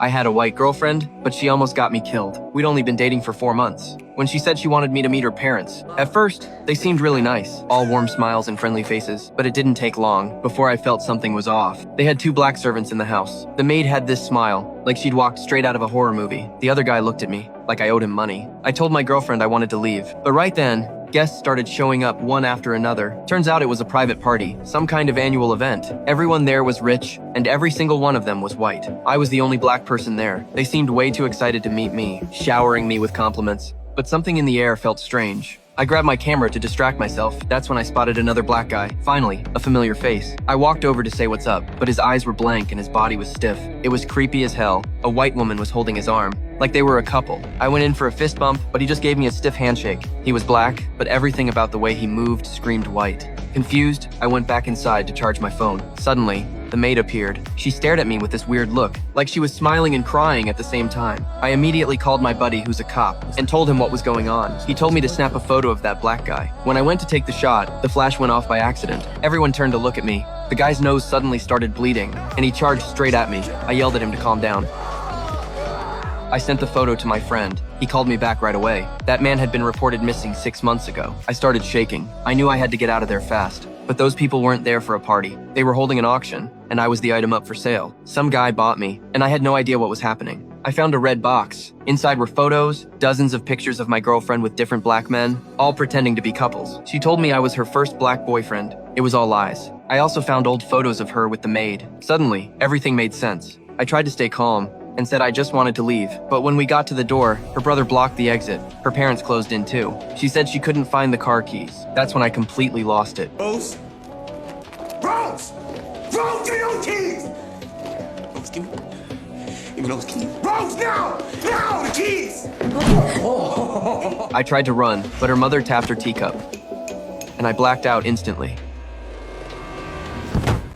I had a white girlfriend, but she almost got me killed. We'd only been dating for 4 months. When she said she wanted me to meet her parents, at first, they seemed really nice, all warm smiles and friendly faces, but it didn't take long before I felt something was off. They had 2 black servants in the house. The maid had this smile, like she'd walked straight out of a horror movie. The other guy looked at me, like I owed him money. I told my girlfriend I wanted to leave, but right then, guests started showing up one after another. Turns out it was a private party, some kind of annual event. Everyone there was rich, and every single one of them was white. I was the only black person there. They seemed way too excited to meet me, showering me with compliments. But something in the air felt strange. I grabbed my camera to distract myself. That's when I spotted another black guy. Finally, a familiar face. I walked over to say what's up, but his eyes were blank and his body was stiff. It was creepy as hell. A white woman was holding his arm, like they were a couple. I went in for a fist bump, but he just gave me a stiff handshake. He was black, but everything about the way he moved screamed white. Confused, I went back inside to charge my phone. Suddenly, the maid appeared. She stared at me with this weird look, like she was smiling and crying at the same time. I immediately called my buddy, who's a cop, and told him what was going on. He told me to snap a photo of that black guy. When I went to take the shot, the flash went off by accident. Everyone turned to look at me. The guy's nose suddenly started bleeding, and he charged straight at me. I yelled at him to calm down. I sent the photo to my friend. He called me back right away. That man had been reported missing 6 months ago. I started shaking. I knew I had to get out of there fast. But those people weren't there for a party. They were holding an auction, and I was the item up for sale. Some guy bought me, and I had no idea what was happening. I found a red box. Inside were photos, dozens of pictures of my girlfriend with different black men, all pretending to be couples. She told me I was her first black boyfriend. It was all lies. I also found old photos of her with the maid. Suddenly, everything made sense. I tried to stay calm and said I just wanted to leave. But when we got to the door, her brother blocked the exit. Her parents closed in too. She said she couldn't find the car keys. That's when I completely lost it. Rose! Rose! Rose, give me those keys! Rose, give me those keys. Rose, now! Now, the keys! I tried to run, but her mother tapped her teacup, and I blacked out instantly.